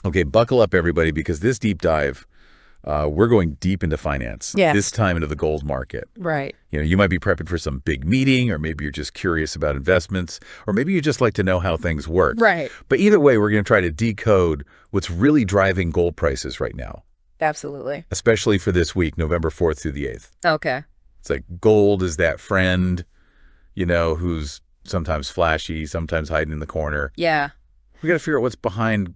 Okay, buckle up, everybody, because this deep dive, we're going deep into finance. Yeah. This time into the gold market. Right. You might be prepping for some big meeting, or maybe you're just curious about investments, or maybe you just like to know how things work. Right. But either way, we're going to try to decode what's really driving gold prices right now, Absolutely. especially for this week, November 4th through the 8th. Okay. It's like gold is that friend, who's sometimes flashy, sometimes hiding in the corner. Yeah. We got to figure out what's behind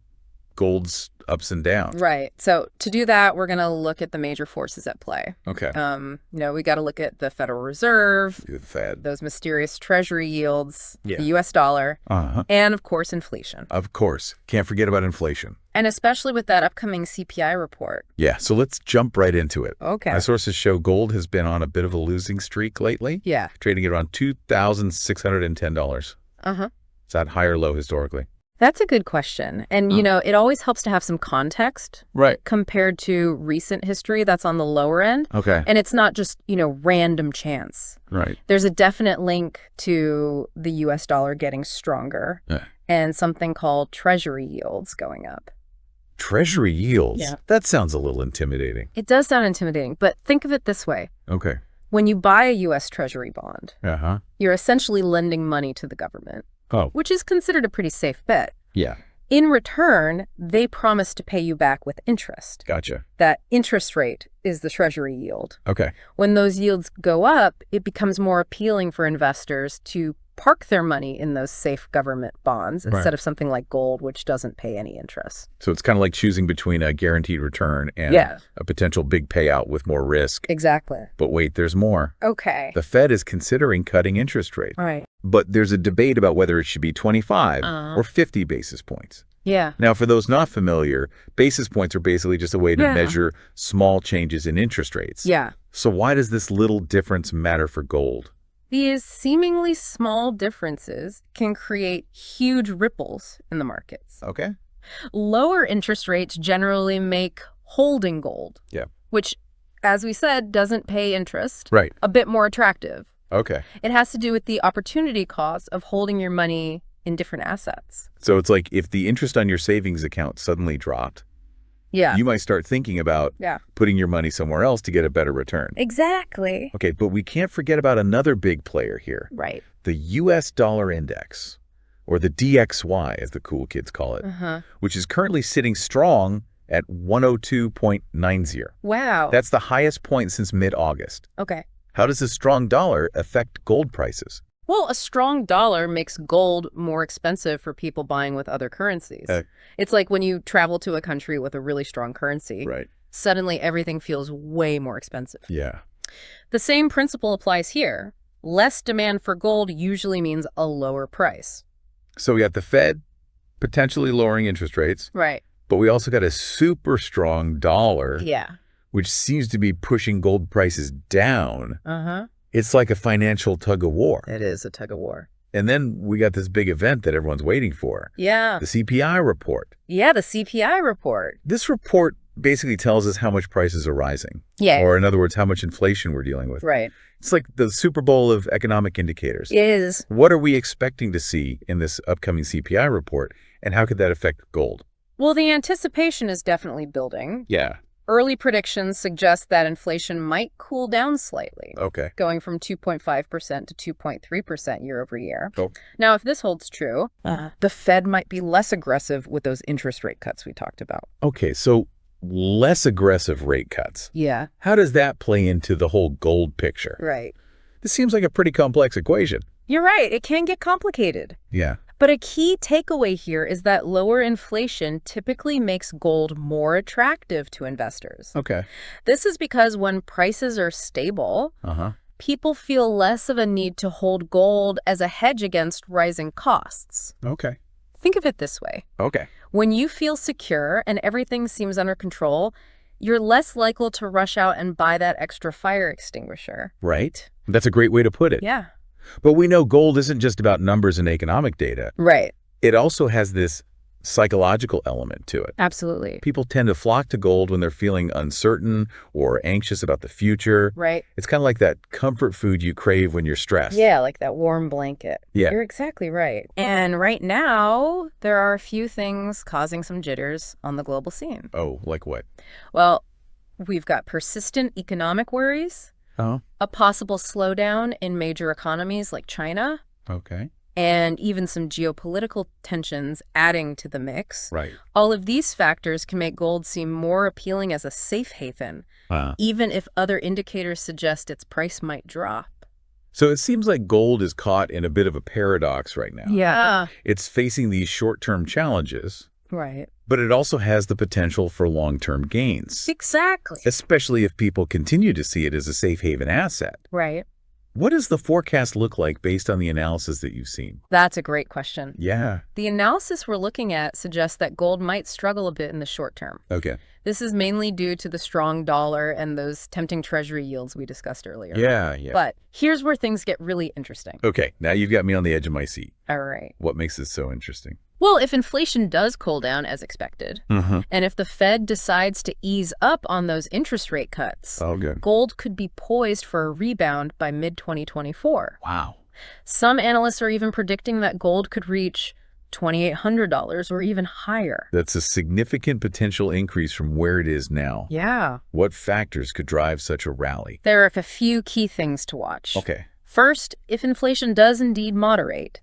gold's ups and downs. Right. So to do that, we're going to look at the major forces at play. Okay. We got to look at the Federal Reserve, The Fed. those mysterious Treasury yields, Yeah. the US dollar, Uh-huh. and of course, inflation. Of course. Can't forget about inflation. And especially with that upcoming CPI report. Yeah, so let's jump right into it. Okay. My sources show gold has been on a bit of a losing streak lately, Yeah. trading at around $2,610. Uh-huh. Is that high or low historically? That's a good question. And, it always helps to have some context Right. compared to recent history that's on the lower end. Okay. And it's not just, random chance. Right. There's a definite link to the US dollar getting stronger and something called Treasury yields going up. Treasury yields? Yeah. That sounds a little intimidating. It does sound intimidating, but think of it this way. Okay. When you buy a US Treasury bond, Uh-huh. you're essentially lending money to the government, Oh. which is considered a pretty safe bet. Yeah. In return, they promise to pay you back with interest. Gotcha. That interest rate is the Treasury yield. Okay. When those yields go up, it becomes more appealing for investors to park their money in those safe government bonds instead of something like gold, which doesn't pay any interest. So it's kind of like choosing between a guaranteed return and a potential big payout with more risk. Exactly. But wait, there's more. Okay. The Fed is considering cutting interest rates. Right. But there's a debate about whether it should be 25 or 50 basis points. Yeah. Now, for those not familiar, basis points are basically just a way to measure small changes in interest rates. Yeah. So why does this little difference matter for gold? These seemingly small differences can create huge ripples in the markets. Okay. Lower interest rates generally make holding gold, which, as we said, doesn't pay interest, a bit more attractive. Okay. It has to do with the opportunity cost of holding your money in different assets. So it's like if the interest on your savings account suddenly dropped, you might start thinking about putting your money somewhere else to get a better return. Exactly. Okay, but we can't forget about another big player here. Right. The US dollar index, or the DXY as the cool kids call it, which is currently sitting strong at 102.90. Wow. That's the highest point since mid-August. Okay. How does a strong dollar affect gold prices? Well, a strong dollar makes gold more expensive for people buying with other currencies. It's like when you travel to a country with a really strong currency, suddenly everything feels way more expensive. Yeah. The same principle applies here. Less demand for gold usually means a lower price. So we got the Fed potentially lowering interest rates. Right. But we also got a super strong dollar. Yeah. Which seems to be pushing gold prices down. Uh-huh. It's like a financial tug of war. It is a tug of war. And then we got this big event that everyone's waiting for. Yeah. The CPI report. Yeah, the CPI report. This report basically tells us how much prices are rising. Yeah. Or in other words, how much inflation we're dealing with. Right. It's like the Super Bowl of economic indicators. It is. What are we expecting to see in this upcoming CPI report, and how could that affect gold? Well, the anticipation is definitely building. Yeah. Early predictions suggest that inflation might cool down slightly. Okay. Going from 2.5% to 2.3% year over year. Oh. Now, if this holds true, the Fed might be less aggressive with those interest rate cuts we talked about. Okay, so less aggressive rate cuts. Yeah. How does that play into the whole gold picture? Right. This seems like a pretty complex equation. You're right. It can get complicated. Yeah. But a key takeaway here is that lower inflation typically makes gold more attractive to investors. Okay. This is because when prices are stable, people feel less of a need to hold gold as a hedge against rising costs. Okay. Think of it this way. Okay. When you feel secure and everything seems under control, you're less likely to rush out and buy that extra fire extinguisher. Right. That's a great way to put it. Yeah. But we know gold isn't just about numbers and economic data. Right. It also has this psychological element to it. Absolutely. People tend to flock to gold when they're feeling uncertain or anxious about the future. Right. It's kind of like that comfort food you crave when you're stressed. Yeah, like that warm blanket. Yeah. You're exactly right. And right now, there are a few things causing some jitters on the global scene. Oh, like what? Well, we've got persistent economic worries, a possible slowdown in major economies like China, Okay. and even some geopolitical tensions adding to the mix. Right. All of these factors can make gold seem more appealing as a safe haven, even if other indicators suggest its price might drop. So it seems like gold is caught in a bit of a paradox right now. Yeah. It's facing these short-term challenges, Right. but it also has the potential for long-term gains. Exactly. Especially if people continue to see it as a safe haven asset. Right. What does the forecast look like based on the analysis that you've seen? That's a great question. Yeah. The analysis we're looking at suggests that gold might struggle a bit in the short term. Okay. This is mainly due to the strong dollar and those tempting Treasury yields we discussed earlier. Yeah. But here's where things get really interesting. Okay, now you've got me on the edge of my seat. All right. What makes this so interesting? Well, if inflation does cool down as expected, and if the Fed decides to ease up on those interest rate cuts, gold could be poised for a rebound by mid-2024. Wow. Some analysts are even predicting that gold could reach $2,800 or even higher. That's a significant potential increase from where it is now. Yeah. What factors could drive such a rally? There are a few key things to watch. Okay. First, if inflation does indeed moderate,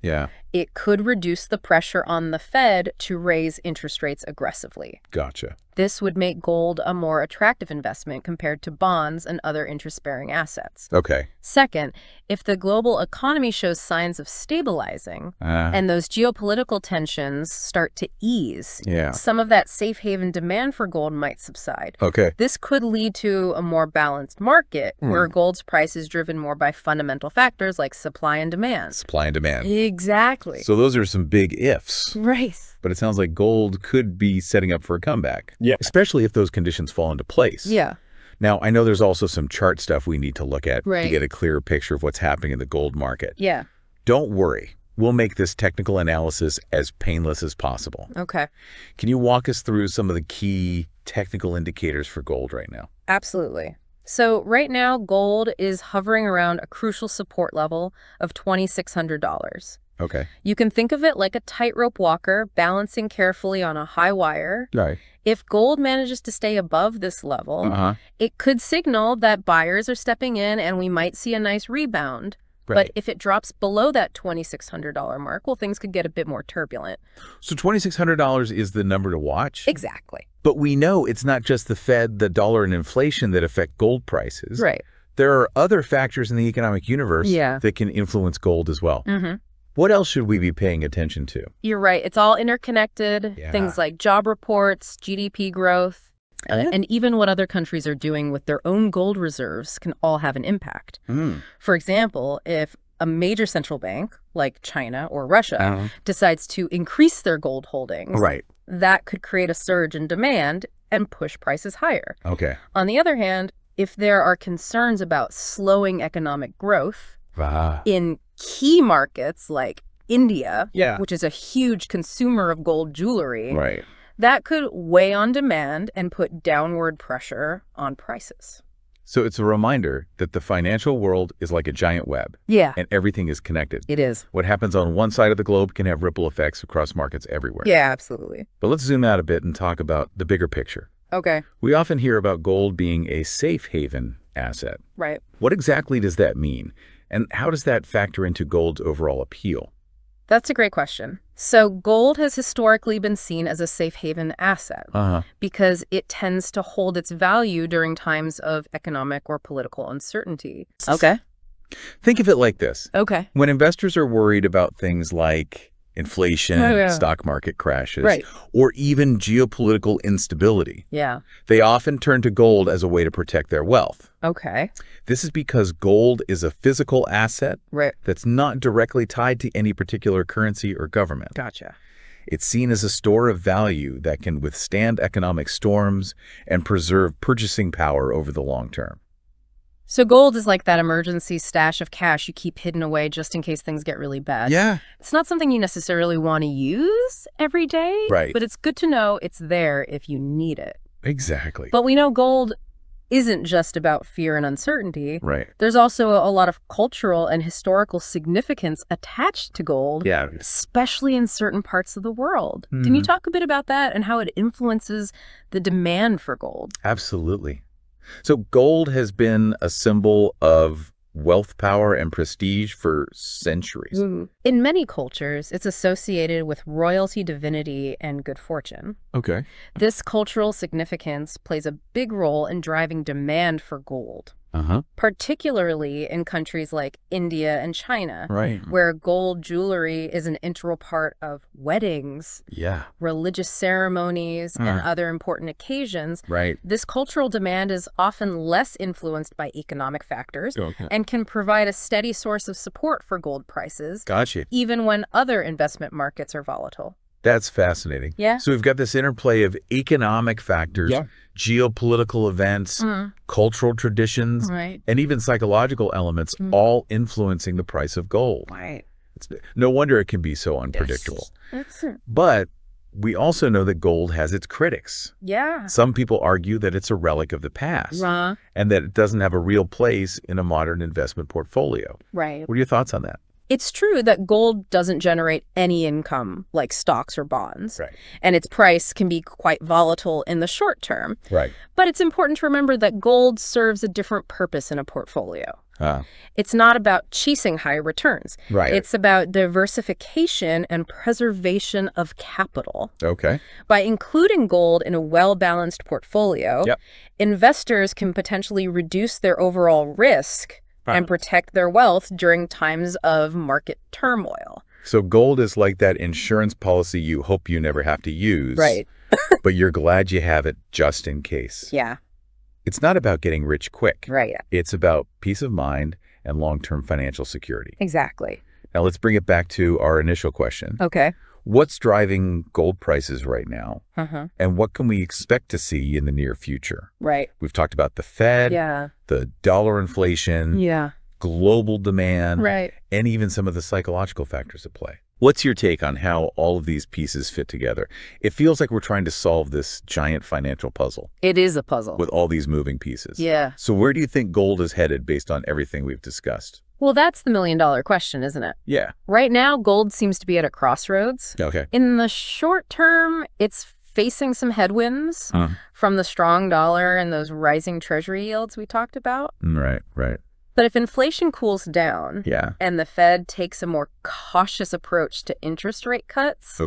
it could reduce the pressure on the Fed to raise interest rates aggressively. Gotcha. This would make gold a more attractive investment compared to bonds and other interest-bearing assets. Okay. Second, if the global economy shows signs of stabilizing and those geopolitical tensions start to ease, some of that safe haven demand for gold might subside. Okay. This could lead to a more balanced market where gold's price is driven more by fundamental factors like supply and demand. Supply and demand. Exactly. So those are some big ifs. Right. But it sounds like gold could be setting up for a comeback. Yeah. Especially if those conditions fall into place. Yeah. Now, I know there's also some chart stuff we need to look at Right. to get a clearer picture of what's happening in the gold market. Yeah. Don't worry. We'll make this technical analysis as painless as possible. Okay. Can you walk us through some of the key technical indicators for gold right now? Absolutely. So right now, gold is hovering around a crucial support level of $2,600. Okay. You can think of it like a tightrope walker balancing carefully on a high wire. Right. If gold manages to stay above this level, it could signal that buyers are stepping in and we might see a nice rebound. Right. But if it drops below that $2,600 mark, well, things could get a bit more turbulent. So $2,600 is the number to watch? Exactly. But we know it's not just the Fed, the dollar, and inflation that affect gold prices. Right. There are other factors in the economic universe that can influence gold as well. What else should we be paying attention to? You're right. It's all interconnected. Yeah. Things like job reports, GDP growth, and even what other countries are doing with their own gold reserves can all have an impact. For example, if a major central bank like China or Russia decides to increase their gold holdings, that could create a surge in demand and push prices higher. Okay. On the other hand, if there are concerns about slowing economic growth in key markets like India, which is a huge consumer of gold jewelry, that could weigh on demand and put downward pressure on prices. So it's a reminder that the financial world is like a giant web. Yeah. And everything is connected. It is. What happens on one side of the globe can have ripple effects across markets everywhere. Yeah, absolutely. But let's zoom out a bit and talk about the bigger picture. Okay. We often hear about gold being a safe haven asset. Right. What exactly does that mean? And how does that factor into gold's overall appeal? That's a great question. So gold has historically been seen as a safe haven asset because it tends to hold its value during times of economic or political uncertainty. Okay. Think of it like this. Okay. When investors are worried about things like inflation, stock market crashes, or even geopolitical instability, they often turn to gold as a way to protect their wealth. Okay. This is because gold is a physical asset that's not directly tied to any particular currency or government. Gotcha. It's seen as a store of value that can withstand economic storms and preserve purchasing power over the long term. So gold is like that emergency stash of cash you keep hidden away just in case things get really bad. Yeah. It's not something you necessarily want to use every day, right. but it's good to know it's there if you need it. Exactly. But we know gold isn't just about fear and uncertainty. Right. There's also a lot of cultural and historical significance attached to gold, especially in certain parts of the world. Can you talk a bit about that and how it influences the demand for gold? Absolutely. So gold has been a symbol of wealth, power, and prestige for centuries. In many cultures, it's associated with royalty, divinity, and good fortune. Okay. This cultural significance plays a big role in driving demand for gold. Particularly in countries like India and China, where gold jewelry is an integral part of weddings, religious ceremonies, and other important occasions. This cultural demand is often less influenced by economic factors and can provide a steady source of support for gold prices, even when other investment markets are volatile. That's fascinating. Yeah. So we've got this interplay of economic factors, geopolitical events, cultural traditions, and even psychological elements all influencing the price of gold. No wonder it can be so unpredictable. But we also know that gold has its critics. Some people argue that it's a relic of the past and that it doesn't have a real place in a modern investment portfolio. What are your thoughts on that? It's true that gold doesn't generate any income like stocks or bonds, and its price can be quite volatile in the short term. But it's important to remember that gold serves a different purpose in a portfolio. It's not about chasing high returns. It's about diversification and preservation of capital. By including gold in a well-balanced portfolio, investors can potentially reduce their overall risk and protect their wealth during times of market turmoil. So gold is like that insurance policy you hope you never have to use, but you're glad you have it just in case. It's not about getting rich quick. It's about peace of mind and long-term financial security. Exactly. Now let's bring it back to our initial question. What's driving gold prices right now? And what can we expect to see in the near future? We've talked about the Fed, the dollar inflation, global demand, and even some of the psychological factors at play. What's your take on how all of these pieces fit together? It feels like we're trying to solve this giant financial puzzle. It is a puzzle. With all these moving pieces. So where do you think gold is headed based on everything we've discussed? Well, that's the million-dollar question, isn't it? Right now, gold seems to be at a crossroads. In the short term, it's facing some headwinds from the strong dollar and those rising Treasury yields we talked about. But if inflation cools down and the Fed takes a more cautious approach to interest rate cuts,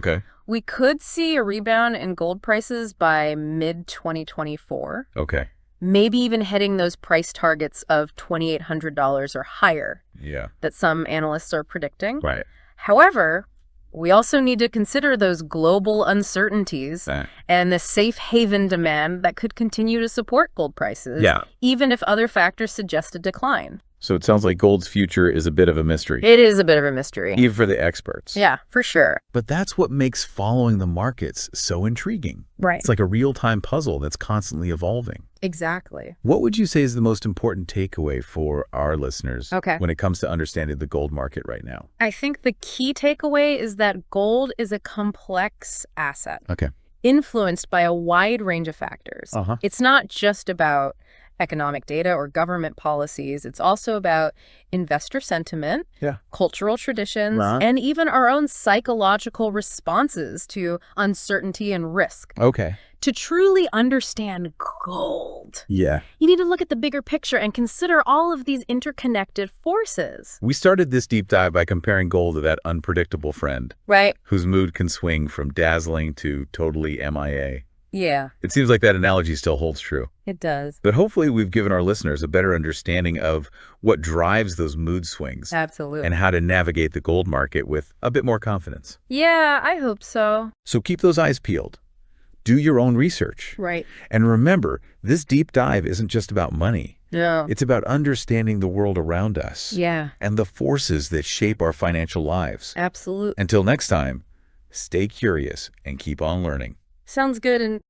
we could see a rebound in gold prices by mid-2024. Maybe even hitting those price targets of $2,800 or higher that some analysts are predicting. However, we also need to consider those global uncertainties and the safe haven demand that could continue to support gold prices, even if other factors suggest a decline. So it sounds like gold's future is a bit of a mystery. It is a bit of a mystery. Even for the experts. Yeah, for sure. But that's what makes following the markets so intriguing. It's like a real-time puzzle that's constantly evolving. Exactly. What would you say is the most important takeaway for our listeners when it comes to understanding the gold market right now? I think the key takeaway is that gold is a complex asset. Influenced by a wide range of factors. It's not just about economic data or government policies. It's also about investor sentiment, cultural traditions, and even our own psychological responses to uncertainty and risk. To truly understand gold, you need to look at the bigger picture and consider all of these interconnected forces. We started this deep dive by comparing gold to that unpredictable friend, whose mood can swing from dazzling to totally MIA. It seems like that analogy still holds true. It does. But hopefully we've given our listeners a better understanding of what drives those mood swings. And how to navigate the gold market with a bit more confidence. Yeah, I hope so. So keep those eyes peeled. Do your own research. And remember, this deep dive isn't just about money. It's about understanding the world around us. And the forces that shape our financial lives. Absolutely. Until next time, stay curious and keep on learning. Sounds good, and